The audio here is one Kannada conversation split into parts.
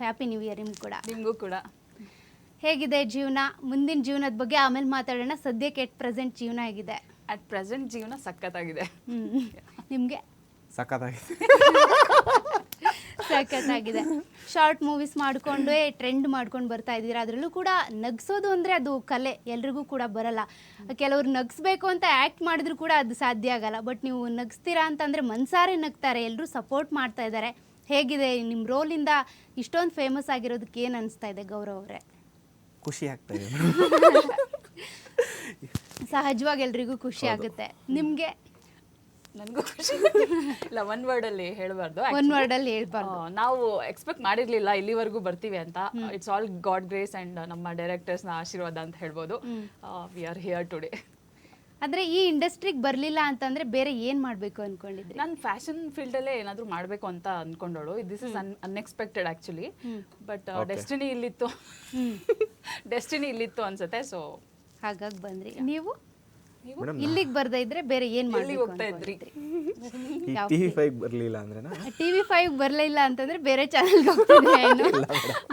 ಹ್ಯಾಪಿ ನ್ಯೂ ಇಯರ್ ನಿಮಗೂ ಕೂಡ. ಹೇಗಿದೆ ಜೀವನ? ಮುಂದಿನ ಜೀವನದ ಬಗ್ಗೆ ಆಮೇಲೆ ಮಾತಾಡೋಣ. ಸದ್ಯಕ್ಕೆ ಎಟ್ ಪ್ರೆಸೆಂಟ್ ಜೀವನ ಹೇಗಿದೆ? ಅಟ್ ಪ್ರೆಸೆಂಟ್ ಜೀವನ ಸಖತ್ತಾಗಿದೆ. ನಿಮಗೆ? ಸಖತ್ತಾಗಿದೆ. ಸಖತ್ತಾಗಿದೆ. ಶಾರ್ಟ್ ಮೂವೀಸ್ ಮಾಡಿಕೊಂಡೇ ಟ್ರೆಂಡ್ ಮಾಡ್ಕೊಂಡು ಬರ್ತಾ ಇದ್ದೀರಾ. ಅದರಲ್ಲೂ ಕೂಡ ನಗಿಸೋದು ಅಂದರೆ ಅದು ಕಲೆ, ಎಲ್ರಿಗೂ ಕೂಡ ಬರಲ್ಲ. ಕೆಲವ್ರು ನಗಿಸ್ಬೇಕು ಅಂತ ಆ್ಯಕ್ಟ್ ಮಾಡಿದ್ರು ಕೂಡ ಅದು ಸಾಧ್ಯ ಆಗಲ್ಲ. ಬಟ್ ನೀವು ನಗಿಸ್ತೀರಾ ಅಂತಂದರೆ ಮನ್ಸಾರೆ ನಗ್ತಾರೆ, ಎಲ್ಲರೂ ಸಪೋರ್ಟ್ ಮಾಡ್ತಾ ಇದ್ದಾರೆ. ಹೇಗಿದೆ ನಿಮ್ಮ ರೋಲಿಂದ ಇಷ್ಟೊಂದು ಫೇಮಸ್ ಆಗಿರೋದಕ್ಕೆ ಏನು ಅನಿಸ್ತಾ ಇದೆ ಗೌರವ್ ಅವರೇ? ಖುಷಿ ಆಗ್ತಾ ಇದೆ. ಸಹಜವಾಗಿ ಎಲ್ರಿಗೂ ಖುಷಿ ಆಗುತ್ತೆ. ನಿಮಗೆ? ನನಗೂ ಖುಷಿ ಇಲ್ಲ, ಒನ್ ವರ್ಡಲ್ಲಿ ಹೇಳಬಾರ್ದು. ಒನ್ ವರ್ಡಲ್ಲಿ ಹೇಳ್ಬಾರ್ದು. ನಾವು ಎಕ್ಸ್ಪೆಕ್ಟ್ ಮಾಡಿರಲಿಲ್ಲ ಇಲ್ಲಿವರೆಗೂ ಬರ್ತೀವಿ ಅಂತ. It's all god grace and ನಮ್ಮ ಡೈರೆಕ್ಟರ್ಸ್ನ ಆಶೀರ್ವಾದ ಅಂತ ಹೇಳ್ಬೋದು. We are here today. ಅಂದರೆ ಈ ಇಂಡಸ್ಟ್ರಿಗೆ ಬರಲಿಲ್ಲ ಅಂತಂದರೆ ಬೇರೆ ಏನು ಮಾಡಬೇಕು ಅಂದ್ಕೊಂಡಿದ್ರಿ? ನಾನು ಫ್ಯಾಷನ್ ಫೀಲ್ಡಲ್ಲೇ ಏನಾದರೂ ಮಾಡಬೇಕು ಅಂತ ಅಂದ್ಕೊಂಡೋಳು. This is unexpected actually. But destiny ಇಲ್ಲಿತ್ತು ಅನ್ಸುತ್ತೆ. ಸೊ ಹಾಗಾಗಿ ಬಂದ್ರಿ. ನೀವು ಇಲ್ಲಿಗೆ ಬರ್ದೇ ಇದ್ರೆ ಬೇರೆ ಏನು ಮಾಡಿ ಹೋಗ್ತಾ ಇದ್ರಿ? TV5 ಬರಲಿಲ್ಲ ಅಂದ್ರೆ TV5 ಬರಲಿಲ್ಲ ಅಂತಂದ್ರೆ ಬೇರೆ ಚಾನಲ್ಗೆ ಹೋಗ್ತಿದ್ದೆ ಏನು.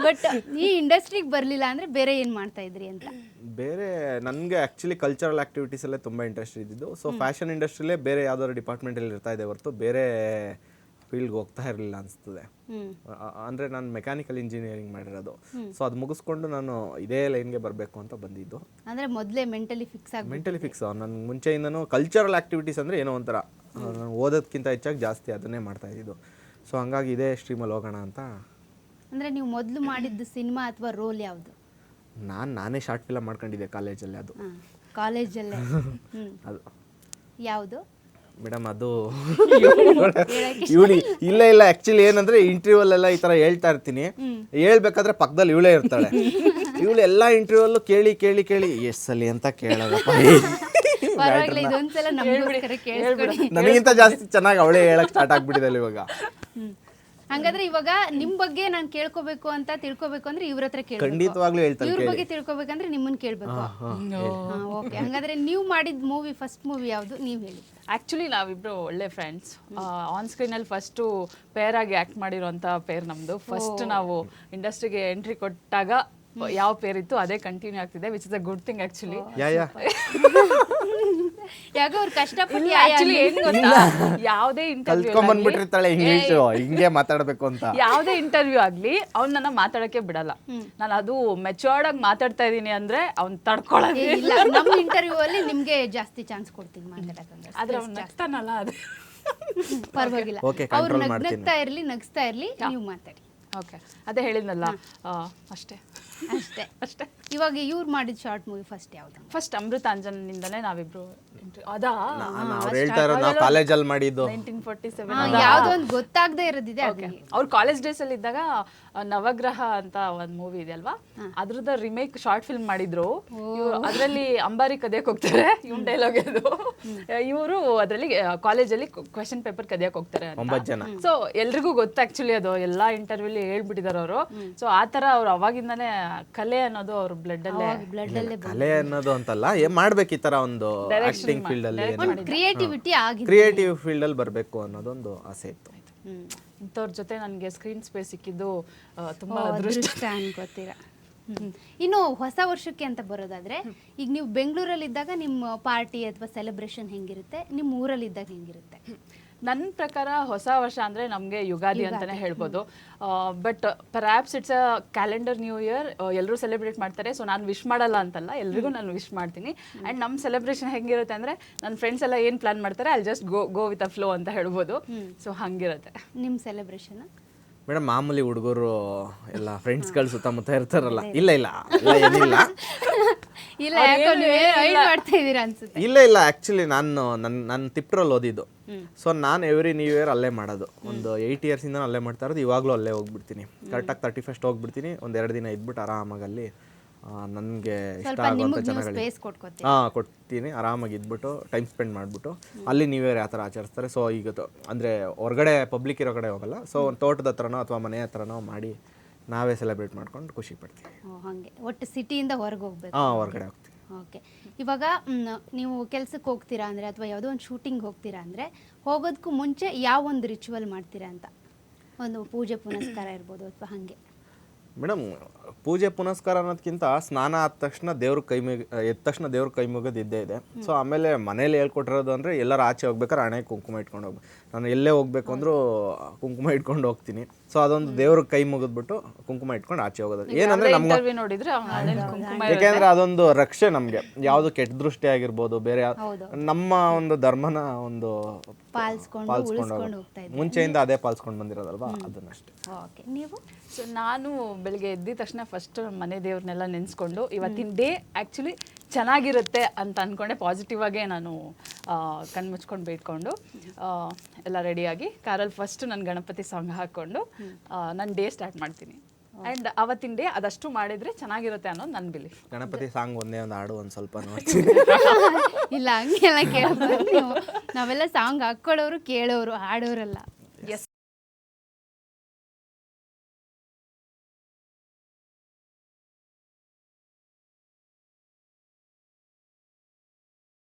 ಬಟ್ ಈ ಇಂಡಸ್ಟ್ರಿಗೆ ಬರಲಿಲ್ಲ ಅಂದ್ರೆ ಬೇರೆ ಏನು ಮಾಡ್ತಾ ಇದ್ರಿ ಅಂತ? ಬೇರೆ ನನಗೆ ಆ್ಯಕ್ಚುಲಿ ಕಲ್ಚರಲ್ ಆ್ಯಕ್ಟಿವಿಟೀಸಲ್ಲೇ ತುಂಬ ಇಂಟ್ರೆಸ್ಟ್ ಇದ್ದಿದ್ದು. ಸೊ ಫ್ಯಾಷನ್ ಇಂಡಸ್ಟ್ರಿಲೇ ಬೇರೆ ಯಾವ್ದಾದ್ರು ಡಿಪಾರ್ಟ್ಮೆಂಟಲ್ಲಿ ಇರ್ತಾ ಇದೆ ಹೊರತು ಬೇರೆ ಫೀಲ್ಡ್ಗೆ ಹೋಗ್ತಾ ಇರಲಿಲ್ಲ ಅನಿಸ್ತದೆ. ಅಂದರೆ ನಾನು ಮೆಕ್ಯಾನಿಕಲ್ ಇಂಜಿನಿಯರಿಂಗ್ ಮಾಡಿರೋದು. ಸೊ ಅದು ಮುಗಿಸ್ಕೊಂಡು ನಾನು ಇದೇ ಲೈನ್ಗೆ ಬರಬೇಕು ಅಂತ ಬಂದಿದ್ದು. ಅಂದರೆ ಮೊದಲೇ ಮೆಂಟಲಿ ಫಿಕ್ಸ್ ನನ್ನ ಮುಂಚೆಯಿಂದನೂ ಕಲ್ಚರಲ್ ಆ್ಯಕ್ಟಿವಿಟೀಸ್ ಅಂದರೆ ಏನೋ ಒಂಥರ ನಾನು ಓದೋದಕ್ಕಿಂತ ಹೆಚ್ಚಾಗಿ ಜಾಸ್ತಿ ಅದನ್ನೇ ಮಾಡ್ತಾ ಇದ್ದಿದ್ದು. ಸೊ ಹಂಗಾಗಿ ಇದೇ ಸ್ಟ್ರೀಮಲ್ಲಿ ಹೋಗೋಣ ಅಂತ. ಅಂದರೆ ನೀವು ಮೊದಲು ಮಾಡಿದ್ದು ಸಿನಿಮಾ ಅಥವಾ ರೋಲ್ ಯಾವುದು? ನಾನೇ ಶಾರ್ಟ್ ಫಿಲಮ್ ಮಾಡ್ಕೊಂಡಿದ್ದೆ ಕಾಲೇಜಲ್ಲಿ. ಅದು ಕಾಲೇಜಲ್ಲೇ? ಅದು ಯಾವುದು ಮೇಡಮ್? ಅದು ಇವಳಿ ಇಲ್ಲ ಆ್ಯಕ್ಚುಲಿ ಏನಂದರೆ ಇಂಟರ್ವ್ಯೂಲೆಲ್ಲ ಈ ಥರ ಹೇಳ್ತಾ ಇರ್ತೀನಿ. ಹೇಳ್ಬೇಕಾದ್ರೆ ಪಕ್ಕದಲ್ಲಿ ಇವಳೇ ಇರ್ತಾಳೆ. ಇವಳು ಎಲ್ಲ ಇಂಟರ್ವ್ಯೂಲ್ಲೂ ಕೇಳಿ ಕೇಳಿ ಕೇಳಿ ಎಸ್ಸಲ್ಲಿ ಅಂತ ಕೇಳೋದಪ್ಪ. ನನಗಿಂತ ಜಾಸ್ತಿ ಚೆನ್ನಾಗಿ ಅವಳೇ ಹೇಳಕ್ ಸ್ಟಾರ್ಟ್ ಆಗ್ಬಿಟ್ಟಿದೆ ಇವಾಗ. ಹಂಗಾದ್ರೆ ಇವಾಗ ನಿಮ್ ಬಗ್ಗೆ ನಾನು ಕೇಳ್ಕೋಬೇಕು ಅಂತ ತಿಳ್ಕೊಬೇಕು ಅಂದ್ರೆ ಇವ್ರ ಹತ್ರ ಕೇಳ್ಬೇಕು. ಖಂಡಿತವಾಗ್ಲೂ ಹೇಳ್ತಾರೆ. ಇವ್ರ ಬಗ್ಗೆ ತಿಳ್ಕೊಬೇಕಂದ್ರೆ ನಿಮ್ಮನ್ನ ಕೇಳ್ಬೇಕು. ಓಕೆ, ಹಂಗಾದ್ರೆ ನೀವು ಮಾಡಿದ ಮೂವಿ, ಫಸ್ಟ್ ಮೂವಿ ಯಾವುದು ನೀವು ಹೇಳಿ? ಆ್ಯಕ್ಚುಲಿ ನಾವಿಬ್ರು ಒಳ್ಳೆ ಫ್ರೆಂಡ್ಸ್. ಆನ್ ಸ್ಕ್ರೀನಲ್ಲಿ ಫಸ್ಟು ಪೇರ್ ಆಗಿ ಆ್ಯಕ್ಟ್ ಮಾಡಿರೋಂಥ ಪೇರ್ ನಮ್ಮದು. ಫಸ್ಟ್ ನಾವು ಇಂಡಸ್ಟ್ರಿಗೆ ಎಂಟ್ರಿ ಕೊಟ್ಟಾಗ ಯಾವ ಪೇರ್ ಇತ್ತು ಅದೇ ಕಂಟಿನ್ಯೂ ಆಗ್ತಿದೆ, which is a good thing actually. ಯಾಕೋ ಅವ್ರು ಕಷ್ಟಪಟ್ಟು ಯಾವುದೇ ಹಿಂಗೆ ಮಾತಾಡಬೇಕು ಅಂತ ಯಾವುದೇ ಇಂಟರ್ವ್ಯೂ ಆಗ್ಲಿ ಅವ್ನು ನನ್ನ ಮಾತಾಡಕ್ಕೆ ಬಿಡಲ್ಲ. ನಾನು ಅದು ಮೆಚೂರ್ಡ್ ಆಗಿ ಮಾತಾಡ್ತಾ ಇದೀನಿ ಅಂದ್ರೆ ಅವ್ನು ತಡ್ಕೊಳ್ಳೋದಿಲ್ಲ. ನಮ್ಮ ಇಂಟರ್ವ್ಯೂ ಅಲ್ಲಿ ನಿಮ್ಗೆ ಜಾಸ್ತಿ ಚಾನ್ಸ್ ಕೊಡ್ತೀನಿ ಮಾತಾಡಕ್ಕೆ. ಆದ್ರೆ ಅವ್ನು ನಗ್ತಾನಲ್ಲ, ಅದು ಪರವಾಗಿಲ್ಲ. ಅವ್ರು ನಗ್ತಾ ಇರ್ಲಿ, ನಗಿಸ್ತಾ ಇರ್ಲಿ, ನೀವು ಮಾತಾಡಿ. ಓಕೆ, ಅದೇ ಹೇಳಿದ್ನಲ್ಲ, ಅಷ್ಟೇ. ಇವಾಗ ಇವ್ರು ಮಾಡಿದ ಶಾರ್ಟ್ ಮೂವಿ ಫಸ್ಟ್ ಯಾವ್ದು? ಫಸ್ಟ್ ಅಮೃತಾಂಜನಿಂದನೇ ನಾವಿಬ್ರು. ಕಾಲೇಜಲ್ಲಿ ಮಾಡಿದ್ದು 1947. ಯಾವ್ದೋ ಒಂದು ಗೊತ್ತಾಗದೇ ಇರೋದಿದೆ. ಅವ್ರು ಕಾಲೇಜ್ ಡೇಸ್ ಅಲ್ಲಿ ಇದ್ದಾಗ ನವಗ್ರಹ ಅಂತ ಒಂದ್ ಮೂವಿ ಇದೆ ಅಲ್ವಾ, ಅದ್ರದ ರಿಮೇಕ್ ಶಾರ್ಟ್ ಫಿಲ್ಮ್ ಮಾಡಿದ್ರು. ಅದ್ರಲ್ಲಿ ಅಂಬಾರಿ ಕದಿಯಕ್ ಹೋಗ್ತಾರೆ, ಇವನ್ ಡೈಲಾಗ್ ಇದು. ಇವರು ಅದ್ರಲ್ಲಿ ಕಾಲೇಜಲ್ಲಿ ಕ್ವೆಶನ್ ಪೇಪರ್ ಕದಿಯಕ್ ಹೋಗ್ತಾರೆ. ಸೊ ಎಲ್ರಿಗೂ ಗೊತ್ತು ಆಕ್ಚುಲಿ, ಅದು ಎಲ್ಲಾ ಇಂಟರ್ವ್ಯೂ ಹೇಳ್ಬಿಟ್ಟಿದಾರೆ ಅವರು. ಸೊ ಆತರ ಅವ್ರು ಅವಾಗಿಂದಾನೇ ಕಲೆ ಅನ್ನೋದು ಅವ್ರ ಬ್ಲಡ್ ಅಲ್ಲೇ. ಕಲೆ ಅನ್ನೋದು ಅಂತಲ್ಲ, ಏನ್ ಮಾಡ್ಬೇಕು ಈ ತರ ಒಂದು ಆಕ್ಟಿಂಗ್ ಫೀಲ್ಡ್ ಅಲ್ಲಿ, ಕ್ರಿಯೇಟಿವ್ ಫೀಲ್ಡ್ ಅಲ್ಲಿ ಬರ್ಬೇಕು ಅನ್ನೋದೊಂದು ಆಸೆ ಇತ್ತು. ಇಂಥವ್ರ ಜೊತೆ ನನಗೆ ಸ್ಕ್ರೀನ್ ಸ್ಪೇಸ್ ಸಿಕ್ಕಿದ್ದು ತುಂಬಾ ಅದೃಷ್ಟ ಅನ್ಕೋತೀರಾ. ಇನ್ನು ಹೊಸ ವರ್ಷಕ್ಕೆ ಅಂತ ಬರೋದಾದ್ರೆ, ಈಗ ನೀವು ಬೆಂಗಳೂರಲ್ಲಿ ಇದ್ದಾಗ ನಿಮ್ಮ ಪಾರ್ಟಿ ಅಥವಾ ಸೆಲೆಬ್ರೇಷನ್ ಹೆಂಗಿರುತ್ತೆ, ನಿಮ್ಮ ಊರಲ್ಲಿ ಇದ್ದಾಗ ಹೆಂಗಿರುತ್ತೆ? ನನ್ನ ಪ್ರಕಾರ ಹೊಸ ವರ್ಷ ಅಂದರೆ ನಮಗೆ ಯುಗಾದಿ ಅಂತಲೇ ಹೇಳ್ಬೋದು. But perhaps it's a calendar new year, ಎಲ್ಲರೂ ಸೆಲೆಬ್ರೇಟ್ ಮಾಡ್ತಾರೆ. ಸೊ ನಾನು ವಿಶ್ ಮಾಡಲ್ಲ ಅಂತಲ್ಲ, ಎಲ್ರಿಗೂ ನಾನು ವಿಶ್ ಮಾಡ್ತೀನಿ. ಆ್ಯಂಡ್ ನಮ್ಮ ಸೆಲೆಬ್ರೇಷನ್ ಹೆಂಗಿರುತ್ತೆ ಅಂದರೆ, ನನ್ನ ಫ್ರೆಂಡ್ಸ್ ಎಲ್ಲ ಏನು ಪ್ಲಾನ್ ಮಾಡ್ತಾರೆ ಅಲ್ಲಿ just go with a flow ಅಂತ ಹೇಳ್ಬೋದು. ಸೊ ಹಂಗಿರುತ್ತೆ ನಿಮ್ಮ ಸೆಲೆಬ್ರೇಷನ್. ಮೇಡಮ್ ಮಾಮೂಲಿ ಹುಡುಗರು ಎಲ್ಲ ಫ್ರೆಂಡ್ಸ್ಗಳು ಸುತ್ತಮುತ್ತ ಇರ್ತಾರಲ್ಲ. ಏನಿಲ್ಲ ಆ್ಯಕ್ಚುಲಿ ನಾನು ತಿಪ್ಟ್ರಲ್ಲಿ ಓದಿದ್ದು. ಸೊ ನಾನು ಎವ್ರಿ ನ್ಯೂ ಇಯರ್ ಅಲ್ಲೇ ಮಾಡೋದು. ಒಂದು 8 ಇಯರ್ಸಿಂದ ಅಲ್ಲೇ ಮಾಡ್ತಾ ಇರೋದು. ಇವಾಗಲೂ ಅಲ್ಲೇ ಹೋಗ್ಬಿಡ್ತೀನಿ. ಕರೆಕ್ಟಾಗಿ 31st ಹೋಗ್ಬಿಡ್ತೀನಿ. ಒಂದು 2 ದಿನ ಇದ್ಬಿಟ್ಟು ಆರಾಮಾಗಿ ಅಲ್ಲಿ ನನಗೆ ಇಷ್ಟ ಆಗುವಂಥ ಜನಗಳಿಗೆ ಕೊಡ್ತೀನಿ. ಆರಾಮಾಗಿ ಇದ್ಬಿಟ್ಟು ಟೈಮ್ ಸ್ಪೆಂಡ್ ಮಾಡಿಬಿಟ್ಟು ಅಲ್ಲಿ ನ್ಯೂ ಇಯರ್ ಯಾವ ಥರ ಆಚರಿಸ್ತಾರೆ. ಸೊ ಈಗ ಅಂದರೆ ಹೊರಗಡೆ ಪಬ್ಲಿಕ್ ಇರೋ ಕಡೆ ಹೋಗಲ್ಲ. ಸೊ ಒಂದು ತೋಟದ ಹತ್ರನೋ ಅಥವಾ ಮನೆ ಹತ್ರನೋ ಮಾಡಿ ನಾವೇ ಸೆಲೆಬ್ರೇಟ್ ಮಾಡ್ಕೊಂಡು ಖುಷಿ ಪಡ್ತೀವಿ. ಹಾಗೆ ಒಟ್ಟು ಸಿಟಿಯಿಂದ ಹೊರಗೆ ಹೋಗ್ಬೇಕು. ಹೊರಗಡೆ ಹೋಗ್ತೀವಿ. ಓಕೆ, ಇವಾಗ ನೀವು ಕೆಲ್ಸಕ್ಕೆ ಹೋಗ್ತೀರಾ ಅಂದರೆ ಅಥವಾ ಯಾವುದೋ ಒಂದು ಶೂಟಿಂಗ್ ಹೋಗ್ತೀರಾ ಅಂದರೆ, ಹೋಗೋದಕ್ಕೂ ಮುಂಚೆ ಯಾವ ಒಂದು ರಿಚುವಲ್ ಮಾಡ್ತೀರಾ ಅಂತ? ಒಂದು ಪೂಜೆ ಪುನಸ್ಕಾರ ಇರ್ಬೋದು ಅಥವಾ ಹಾಗೆ? ಮೇಡಮ್ ಪೂಜೆ ಪುನಸ್ಕಾರ ಅನ್ನೋದಕ್ಕಿಂತ ಸ್ನಾನ ಆದ ತಕ್ಷಣ ಎದ್ದ ತಕ್ಷಣ ದೇವ್ರ ಕೈ ಮುಗೋದು ಇದ್ದೇ ಇದೆ. ಸೊ ಆಮೇಲೆ ಮನೇಲಿ ಹೇಳ್ಕೊಟ್ಟಿರೋದು ಅಂದರೆ ಎಲ್ಲರೂ ಆಚೆ ಹೋಗ್ಬೇಕಾದ್ರೆ ಹಣೆ ಕುಂಕುಮ ಇಟ್ಕೊಂಡು ಹೋಗ್ಬೇಕು. ನಾನು ಎಲ್ಲೇ ಹೋಗ್ಬೇಕು ಅಂದರೂ ಕುಂಕುಮ ಇಟ್ಕೊಂಡು ಹೋಗ್ತೀನಿ. ಸೊ ಅದೊಂದು ದೇವ್ರ ಕೈ ಮುಗಿದ್ಬಿಟ್ಟು ಕುಂಕುಮ ಇಟ್ಕೊಂಡು ಆಚೆ ಹೋಗೋದು ಏನಂದ್ರೆ ನಮ್ಗೆ, ಇಂಟರ್ವ್ಯೂ ನೋಡಿದ್ರೆ ಹಣೆಲ್ ಕುಂಕುಮ ಯಾಕೆಂದ್ರೆ ಅದೊಂದು ರಕ್ಷೆ ನಮಗೆ. ಯಾವುದು ಕೆಟ್ಟ ದೃಷ್ಟಿ ಆಗಿರ್ಬೋದು, ಬೇರೆ ನಮ್ಮ ಒಂದು ಧರ್ಮನ ಒಂದು ಪಾಲಿಸ್ಕೊಂಡು ಉಳಿಸ್ಕೊಂಡು ಹೋಗ್ತಾ ಇದ್ದೀವಿ. ಮುಂಚೆಯಿಂದ ಅದೇ ಪಾಲಿಸ್ಕೊಂಡು ಬಂದಿರೋದಲ್ವಾ, ಅದನ್ನಷ್ಟೇ. ಓಕೆ, ನೀವು ಸೊ ನಾನು ಬೆಳಿಗ್ಗೆ ಎದ್ದ ತಕ್ಷಣ ಫಸ್ಟ್ ಮನೆ ದೇವ್ರನ್ನೆಲ್ಲ ನೆನೆಸ್ಕೊಂಡು ಇವತ್ತಿನ ಡೇ ಆ್ಯಕ್ಚುಲಿ ಚೆನ್ನಾಗಿರುತ್ತೆ ಅಂತ ಅಂದ್ಕೊಂಡೆ. ಪಾಸಿಟಿವ್ ಆಗೇ ನಾನು ಕಣ್ಮುಚ್ಕೊಂಡು ಬೇಡ್ಕೊಂಡು ಎಲ್ಲ ರೆಡಿಯಾಗಿ ಕಾರಲ್ಲಿ ಫಸ್ಟ್ ನಾನು ಗಣಪತಿ ಸಾಂಗ್ ಹಾಕ್ಕೊಂಡು ನನ್ನ ಡೇ ಸ್ಟಾರ್ಟ್ ಮಾಡ್ತೀನಿ. ಆ್ಯಂಡ್ ಅವತ್ತಿನ ಡೇ ಅದಷ್ಟು ಮಾಡಿದರೆ ಚೆನ್ನಾಗಿರುತ್ತೆ ಅನ್ನೋದು ನನ್ನ ಬಿಲೀಫ್. ಗಣಪತಿ ಸಾಂಗ್ ಒಂದೇ ಒಂದು ಹಾಡು ಒಂದು ಸ್ವಲ್ಪ ನೋಡ್ತೀನಿ. ಇಲ್ಲ ಹಂಗೆಲ್ಲ ಕೇಳಬಾರ್ದು ನೀವು. ನಾವೆಲ್ಲ ಸಾಂಗ್ ಹಾಕ್ಕೊಳ್ಳೋರು ಕೇಳೋರು, ಹಾಡೋರಲ್ಲ.